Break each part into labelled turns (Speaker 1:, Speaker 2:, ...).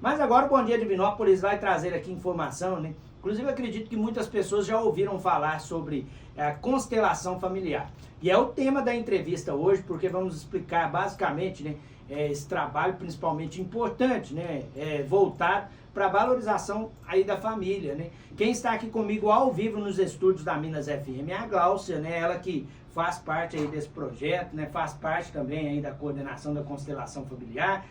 Speaker 1: Mas agora o Bom Dia Divinópolis vai trazer aqui informação, né? Inclusive eu acredito que muitas pessoas já ouviram falar sobre a constelação familiar. E é o tema da entrevista hoje, porque vamos explicar basicamente, né, esse trabalho principalmente importante, né, voltado para a valorização aí da família, né? Quem está aqui comigo ao vivo nos estúdios da Minas FM é a Gláucia, né? Ela que faz parte aí desse projeto, né? Faz parte também aí da coordenação da constelação familiar,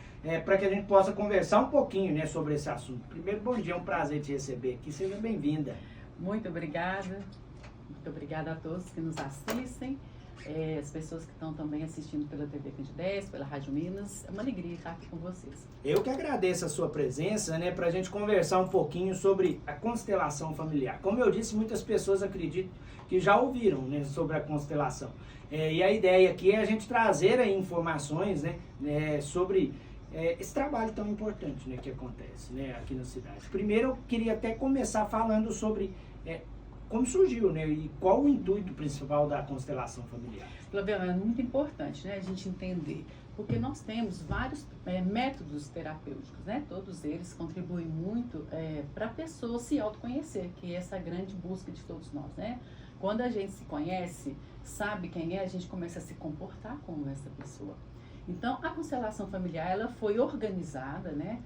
Speaker 1: para que a gente possa conversar um pouquinho, né, sobre esse assunto. Primeiro, bom dia, é um prazer te receber aqui, seja bem-vinda.
Speaker 2: Muito obrigada a todos que nos assistem, as pessoas que estão também assistindo pela TV Candidez, pela Rádio Minas. É uma alegria estar aqui com vocês.
Speaker 1: Eu que agradeço a sua presença, né, para a gente conversar um pouquinho sobre a constelação familiar. Como eu disse, muitas pessoas acreditam que já ouviram, né, sobre a constelação. E a ideia aqui é a gente trazer aí informações, né, sobre esse trabalho tão importante, né, que acontece, né, aqui na cidade. Primeiro, eu queria até começar falando sobre como surgiu, né, e qual o intuito principal da constelação familiar.
Speaker 2: Flaviana, é muito importante, né, a gente entender, porque nós temos vários métodos terapêuticos, né, todos eles contribuem muito para a pessoa se autoconhecer, que é essa grande busca de todos nós, né. Quando a gente se conhece, sabe quem é, a gente começa a se comportar como essa pessoa. Então, a constelação familiar, ela foi organizada, né,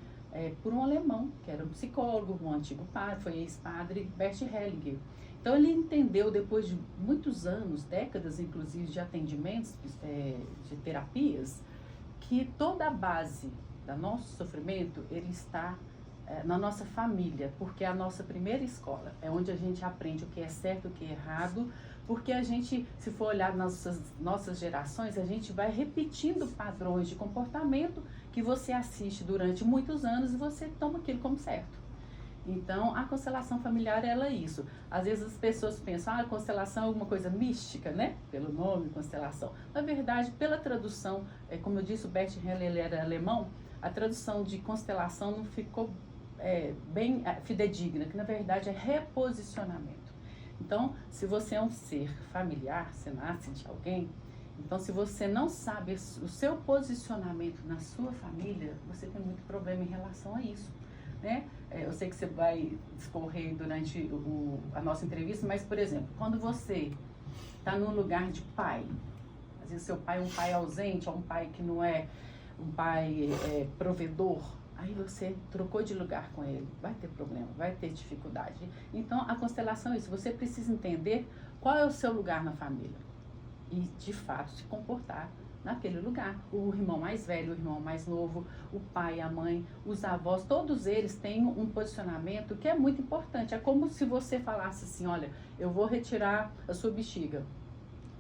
Speaker 2: por um alemão, que era um psicólogo, um antigo padre, foi ex-padre, Bert Hellinger. Então, ele entendeu, depois de muitos anos, décadas, inclusive, de atendimentos, de terapias, que toda a base do nosso sofrimento, ele está na nossa família, porque é a nossa primeira escola, é onde a gente aprende o que é certo, o que é errado, porque a gente, se for olhar nas nossas gerações, a gente vai repetindo padrões de comportamento que você assiste durante muitos anos e você toma aquilo como certo. Então, a constelação familiar, ela é isso. Às vezes as pessoas pensam, a constelação é alguma coisa mística, né? Pelo nome, constelação. Na verdade, pela tradução, como eu disse, o Bert Hellinger, ele era alemão, a tradução de constelação não ficou bem fidedigna, que na verdade é reposicionamento. Então, se você é um ser familiar, você nasce de alguém, então se você não sabe o seu posicionamento na sua família, você tem muito problema em relação a isso, né? Eu sei que você vai discorrer durante a nossa entrevista, mas, por exemplo, quando você está num lugar de pai, às vezes seu pai é um pai ausente, ou um pai que não é um pai provedor, aí você trocou de lugar com ele, vai ter problema, vai ter dificuldade. Então, a constelação é isso, você precisa entender qual é o seu lugar na família e, de fato, se comportar naquele lugar. O irmão mais velho, o irmão mais novo, o pai, a mãe, os avós, todos eles têm um posicionamento que é muito importante. É como se você falasse assim, olha, eu vou retirar a sua bexiga.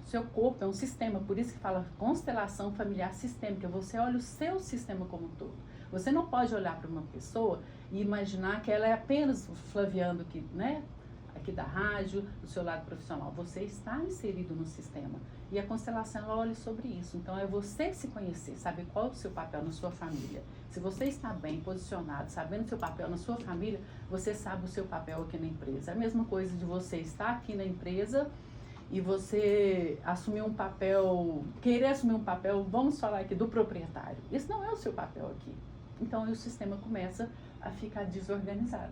Speaker 2: Seu corpo é um sistema, por isso que fala constelação familiar sistêmica. Você olha o seu sistema como um todo. Você não pode olhar para uma pessoa e imaginar que ela é apenas o Flaviano aqui, né? Aqui da rádio, do seu lado profissional. Você está inserido no sistema. E a constelação, ela olha sobre isso. Então, é você se conhecer, saber qual é o seu papel na sua família. Se você está bem posicionado, sabendo o seu papel na sua família, você sabe o seu papel aqui na empresa. É a mesma coisa de você estar aqui na empresa e você assumir um papel, querer assumir um papel, vamos falar aqui, do proprietário. Esse não é o seu papel aqui. Então, o sistema começa a ficar desorganizado.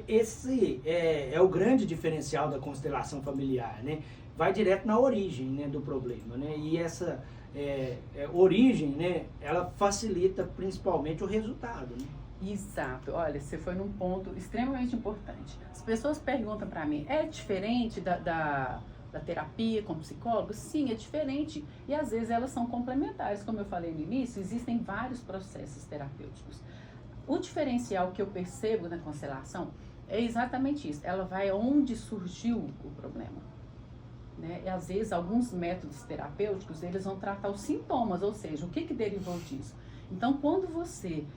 Speaker 1: Esse é o grande diferencial da constelação familiar, né? Vai direto na origem, né, do problema, né? E essa origem, né, ela facilita principalmente o resultado, né?
Speaker 2: Exato. Olha, você foi num ponto extremamente importante. As pessoas perguntam para mim, é diferente da terapia com psicólogo? Sim, é diferente. E às vezes elas são complementares. Como eu falei no início, existem vários processos terapêuticos. O diferencial que eu percebo na constelação é exatamente isso. Ela vai onde surgiu o problema, né? E às vezes alguns métodos terapêuticos, eles vão tratar os sintomas, ou seja, o que derivou disso. Então, quando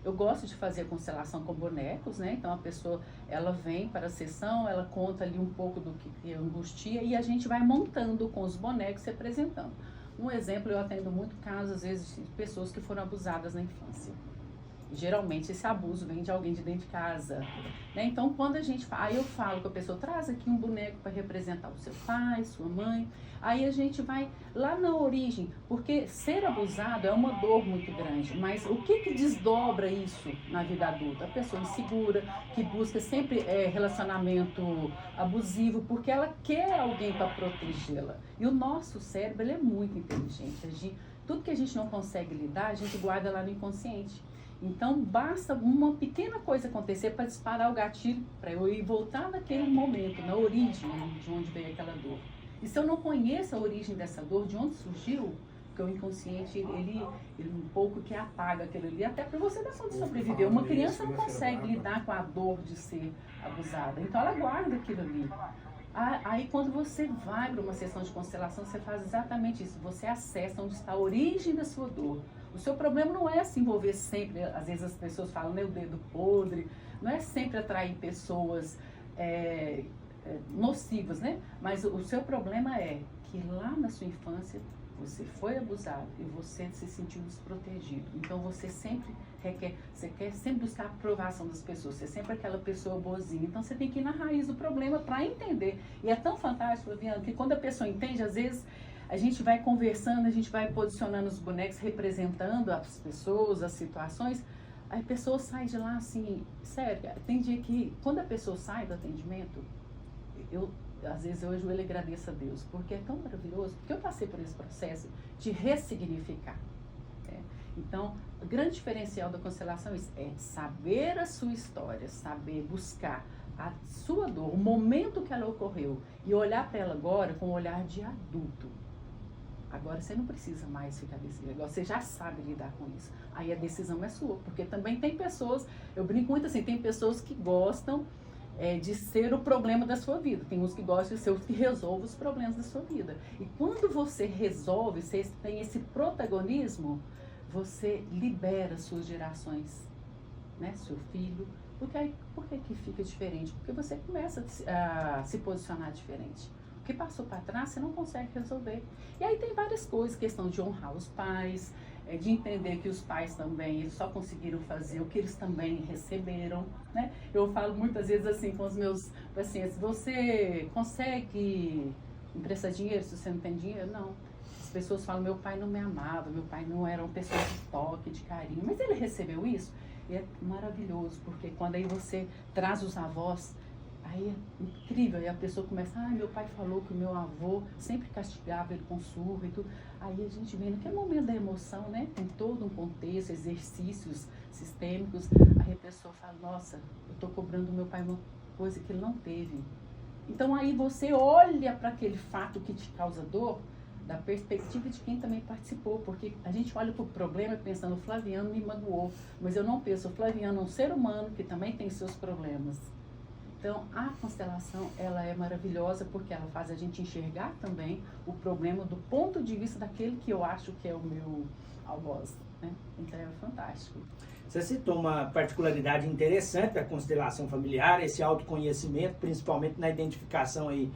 Speaker 2: eu gosto de fazer a constelação com bonecos, né? Então, a pessoa, ela vem para a sessão, ela conta ali um pouco do que angustia e a gente vai montando com os bonecos, se apresentando. Um exemplo, eu atendo muito casos, às vezes, de pessoas que foram abusadas na infância. Geralmente esse abuso vem de alguém de dentro de casa, né? Então quando a gente fala, aí eu falo com a pessoa, traz aqui um boneco para representar o seu pai, sua mãe, aí a gente vai lá na origem, porque ser abusado é uma dor muito grande, mas o que desdobra isso na vida adulta? A pessoa insegura, que busca sempre relacionamento abusivo, porque ela quer alguém para protegê-la. E o nosso cérebro, ele é muito inteligente, tudo que a gente não consegue lidar, a gente guarda lá no inconsciente. Então, basta uma pequena coisa acontecer para disparar o gatilho, para eu ir voltar naquele momento, na origem, né, de onde veio aquela dor. E se eu não conheço a origem dessa dor, de onde surgiu, porque o inconsciente, ele um pouco que apaga aquilo ali, até para você dar conta de sobreviver. Uma criança não consegue lidar com a dor de ser abusada, então ela guarda aquilo ali. Aí quando você vai para uma sessão de constelação, você faz exatamente isso, você acessa onde está a origem da sua dor. O seu problema não é se envolver sempre, às vezes as pessoas falam, né, o dedo podre, não é sempre atrair pessoas nocivas, né? Mas o seu problema é que lá na sua infância você foi abusado e você se sentiu desprotegido. Então você sempre quer sempre buscar a aprovação das pessoas, você é sempre aquela pessoa boazinha. Então você tem que ir na raiz do problema para entender. E é tão fantástico, Flaviana, que quando a pessoa entende, às vezes a gente vai conversando, a gente vai posicionando os bonecos, representando as pessoas, as situações, a pessoa sai de lá assim, sério, tem dia que quando a pessoa sai do atendimento, às vezes eu ajoelho e agradeço a Deus, porque é tão maravilhoso, porque eu passei por esse processo de ressignificar. Né? Então, o grande diferencial da constelação é saber a sua história, saber buscar a sua dor, o momento que ela ocorreu, e olhar para ela agora com um olhar de adulto. Agora você não precisa mais ficar desse negócio, você já sabe lidar com isso. Aí a decisão é sua, porque também tem pessoas, eu brinco muito assim, tem pessoas que gostam de ser o problema da sua vida. Tem uns que gostam de ser os que resolvem os problemas da sua vida. E quando você resolve, você tem esse protagonismo, você libera suas gerações, né? Seu filho. Porque aí, por que fica diferente? Porque você começa a se posicionar diferente. O que passou para trás, você não consegue resolver. E aí tem várias coisas, questão de honrar os pais, de entender que os pais também, eles só conseguiram fazer o que eles também receberam, né? Eu falo muitas vezes assim com os meus pacientes, você consegue emprestar dinheiro se você não tem dinheiro? Não. As pessoas falam, meu pai não me amava, meu pai não era uma pessoa de toque, de carinho, mas ele recebeu isso? E é maravilhoso, porque quando aí você traz os avós, aí é incrível, aí a pessoa começa, meu pai falou que o meu avô sempre castigava ele com surra e tudo. Aí a gente vê naquele momento da emoção, né? Tem todo um contexto, exercícios sistêmicos. Aí a pessoa fala, nossa, eu tô cobrando do meu pai uma coisa que ele não teve. Então aí você olha para aquele fato que te causa dor, da perspectiva de quem também participou, porque a gente olha para o problema pensando, o Flaviano me magoou, mas eu não penso, o Flaviano é um ser humano que também tem seus problemas. Então, a constelação, ela é maravilhosa porque ela faz a gente enxergar também o problema do ponto de vista daquele que eu acho que é o meu algoz, né? Então, é fantástico.
Speaker 1: Você citou uma particularidade interessante da constelação familiar, esse autoconhecimento, principalmente na identificação aí.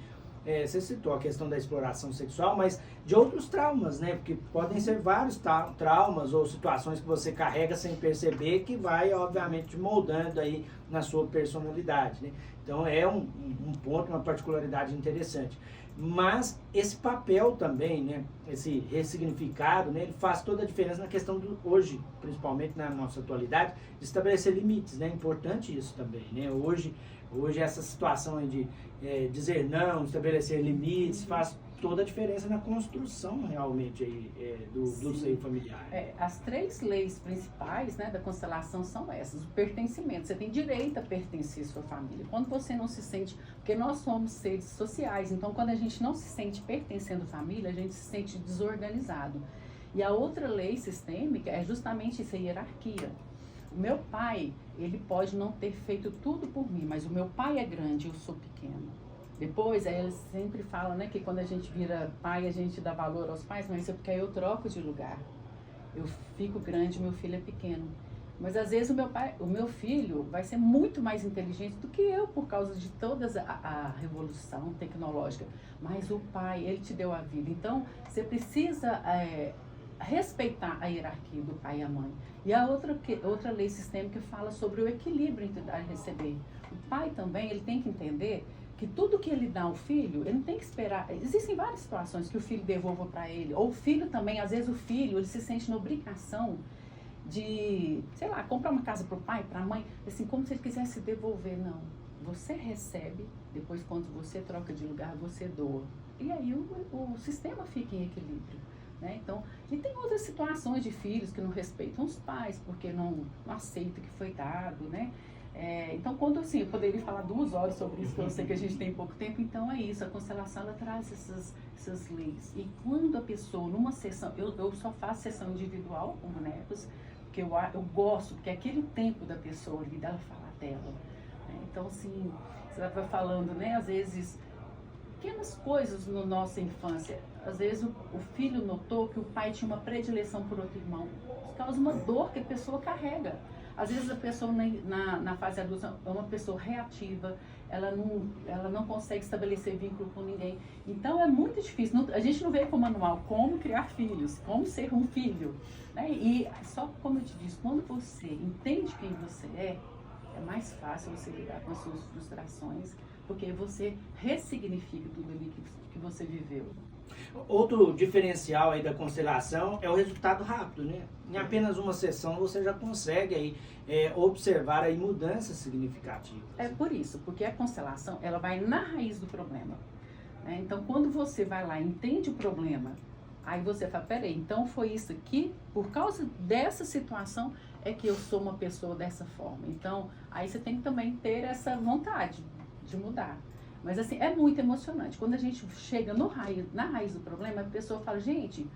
Speaker 1: Você citou a questão da exploração sexual, mas de outros traumas, né? Porque podem ser vários traumas ou situações que você carrega sem perceber que vai, obviamente, te moldando aí na sua personalidade, né? Então é um ponto, uma particularidade interessante. Mas esse papel também, né? Esse ressignificado, né? Ele faz toda a diferença na questão do hoje, principalmente na nossa atualidade, de estabelecer limites, né? É importante isso também, né? Hoje essa situação aí de dizer não, estabelecer limites, faz toda a diferença na construção realmente aí, do seio familiar.
Speaker 2: As 3 leis principais, né, da constelação são essas. O pertencimento, você tem direito a pertencer à sua família. Quando você não se sente, porque nós somos seres sociais, então quando a gente não se sente pertencendo à família, a gente se sente desorganizado. E a outra lei sistêmica é justamente essa hierarquia. O meu pai, ele pode não ter feito tudo por mim, mas o meu pai é grande, eu sou pequeno. Depois, aí eles sempre falam, né, que quando a gente vira pai, a gente dá valor aos pais, mas isso é porque aí eu troco de lugar. Eu fico grande, meu filho é pequeno. Mas às vezes o meu filho vai ser muito mais inteligente do que eu por causa de toda a revolução tecnológica. Mas o pai, ele te deu a vida. Então, você precisa respeitar a hierarquia do pai e a mãe. E a outra lei sistêmica fala sobre o equilíbrio entre dar e receber. O pai também, ele tem que entender que tudo que ele dá ao filho, ele não tem que esperar. Existem várias situações que o filho devolva para ele, ou o filho também, às vezes o filho, ele se sente na obrigação de, sei lá, comprar uma casa para o pai, para a mãe, assim, como se ele quisesse devolver. Não. Você recebe, depois quando você troca de lugar, você doa. E aí o sistema fica em equilíbrio. Né? Então, e tem outras situações de filhos que não respeitam os pais, porque não aceitam o que foi dado, né? Então, quando assim, eu poderia falar 2 horas sobre isso, que eu sei que a gente tem pouco tempo, então é isso, a constelação ela traz essas leis. E quando a pessoa, numa sessão, eu só faço sessão individual com bonecos, porque eu gosto, porque é aquele tempo da pessoa ali, dela falar dela. Né? Então, assim, você vai falando, né, às vezes, pequenas coisas na nossa infância. Às vezes o filho notou que o pai tinha uma predileção por outro irmão. Isso causa uma dor que a pessoa carrega. Às vezes a pessoa na fase adulta é uma pessoa reativa, ela não consegue estabelecer vínculo com ninguém. Então é muito difícil. A gente não veio com o manual como criar filhos, como ser um filho. Né? E só como eu te disse, quando você entende quem você é mais fácil você lidar com as suas frustrações, porque você ressignifica tudo ali que você viveu.
Speaker 1: Outro diferencial aí da constelação é o resultado rápido, né? Em apenas uma sessão você já consegue aí, observar aí mudanças significativas.
Speaker 2: É por isso, porque a constelação ela vai na raiz do problema. Né? Então, quando você vai lá e entende o problema, aí você fala, peraí, então foi isso aqui, por causa dessa situação é que eu sou uma pessoa dessa forma. Então, aí você tem que também ter essa vontade de mudar. Mas assim, é muito emocionante. Quando a gente chega na raiz do problema, a pessoa fala, gente,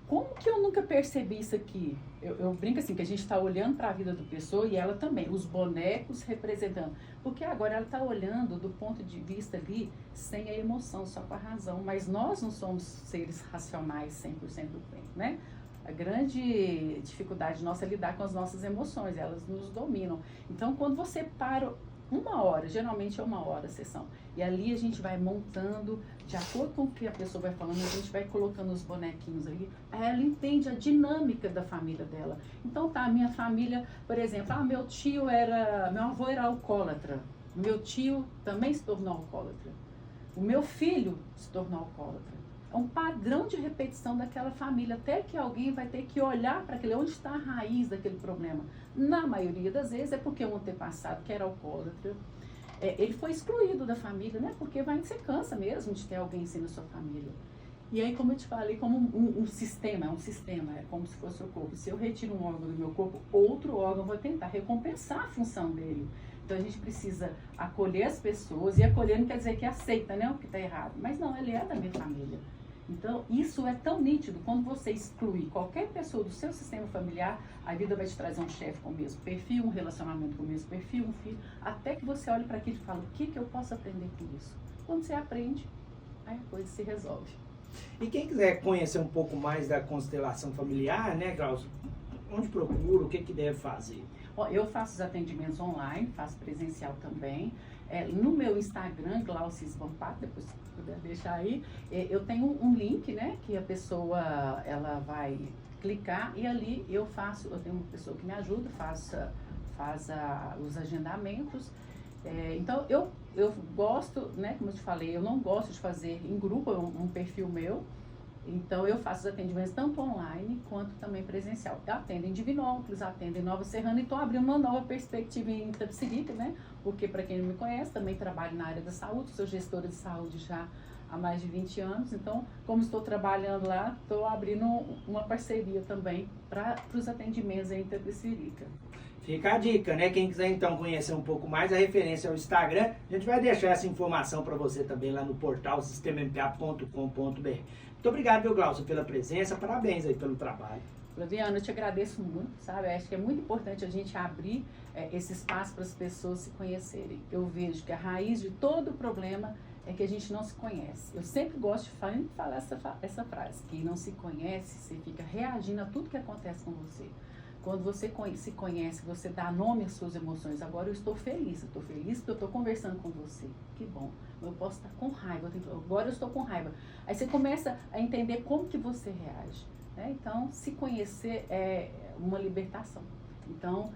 Speaker 2: como que eu nunca percebi isso aqui? Eu brinco assim, que a gente está olhando para a vida da pessoa e ela também, os bonecos representando. Porque agora ela está olhando do ponto de vista ali, sem a emoção, só com a razão. Mas nós não somos seres racionais 100% do tempo, né? A grande dificuldade nossa é lidar com as nossas emoções, elas nos dominam. Então, quando você para 1 hora, geralmente é 1 hora a sessão, e ali a gente vai montando, de acordo com o que a pessoa vai falando, a gente vai colocando os bonequinhos ali, aí ela entende a dinâmica da família dela. Então tá, a minha família, por exemplo, meu avô era alcoólatra, meu tio também se tornou alcoólatra, o meu filho se tornou alcoólatra. É um padrão de repetição daquela família, até que alguém vai ter que olhar para aquele, onde está a raiz daquele problema. Na maioria das vezes é porque um antepassado que era alcoólatra, ele foi excluído da família, né? Porque você cansa mesmo de ter alguém assim na sua família. E aí, como eu te falei, como um sistema, é como se fosse o corpo. Se eu retiro um órgão do meu corpo, outro órgão vai tentar recompensar a função dele. Então a gente precisa acolher as pessoas, e acolher não quer dizer que aceita, né, o que está errado. Mas não, ele é da minha família. Então, isso é tão nítido, quando você exclui qualquer pessoa do seu sistema familiar, a vida vai te trazer um chefe com o mesmo perfil, um relacionamento com o mesmo perfil, um filho, até que você olhe para aquilo e fala, o que eu posso aprender com isso? Quando você aprende, aí a coisa se resolve.
Speaker 1: E quem quiser conhecer um pouco mais da constelação familiar, né, Glaucio, onde procura, o que deve fazer?
Speaker 2: Eu faço os atendimentos online, faço presencial também. No meu Instagram, Glaucis Vampato, depois se puder deixar aí, eu tenho um link, né, que a pessoa ela vai clicar e ali eu tenho uma pessoa que me ajuda, faz os agendamentos. Então eu gosto, né, como eu te falei, eu não gosto de fazer em grupo, um perfil meu. Então, eu faço os atendimentos tanto online quanto também presencial. Eu atendo em Divinópolis, atendo em Nova Serrana e estou abrindo uma nova perspectiva em Itapecerica, né? Porque, para quem não me conhece, também trabalho na área da saúde, sou gestora de saúde já há mais de 20 anos. Então, como estou trabalhando lá, estou abrindo uma parceria também para os atendimentos em Itapecerica.
Speaker 1: Fica a dica, né? Quem quiser então conhecer um pouco mais, a referência é o Instagram. A gente vai deixar essa informação para você também lá no portal sistemampa.com.br. Muito obrigado, viu, Glaucio, pela presença. Parabéns aí pelo trabalho.
Speaker 2: Flaviana, eu te agradeço muito, sabe? Acho que é muito importante a gente abrir esse espaço para as pessoas se conhecerem. Eu vejo que a raiz de todo o problema é que a gente não se conhece. Eu sempre gosto de falar essa frase, que não se conhece, você fica reagindo a tudo que acontece com você. Quando você se conhece, você dá nome às suas emoções. Agora eu estou feliz porque eu estou conversando com você. Que bom. Eu posso estar com raiva. Agora eu estou com raiva. Aí você começa a entender como que você reage. né? Então, se conhecer é uma libertação. Então,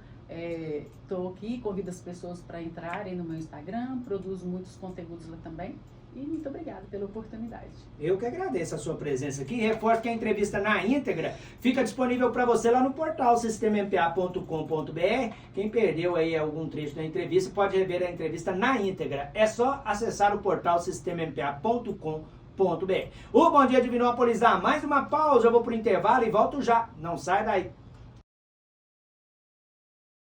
Speaker 2: estou aqui, convido as pessoas para entrarem no meu Instagram, produzo muitos conteúdos lá também. E muito obrigada pela oportunidade.
Speaker 1: Eu que agradeço a sua presença aqui. Reforço que a entrevista na íntegra fica disponível para você lá no portal sistemampa.com.br. Quem perdeu aí algum trecho da entrevista pode rever a entrevista na íntegra. É só acessar o portal sistemampa.com.br. O Bom Dia Divinópolis dá mais uma pausa. Eu vou pro intervalo e volto já. Não sai daí.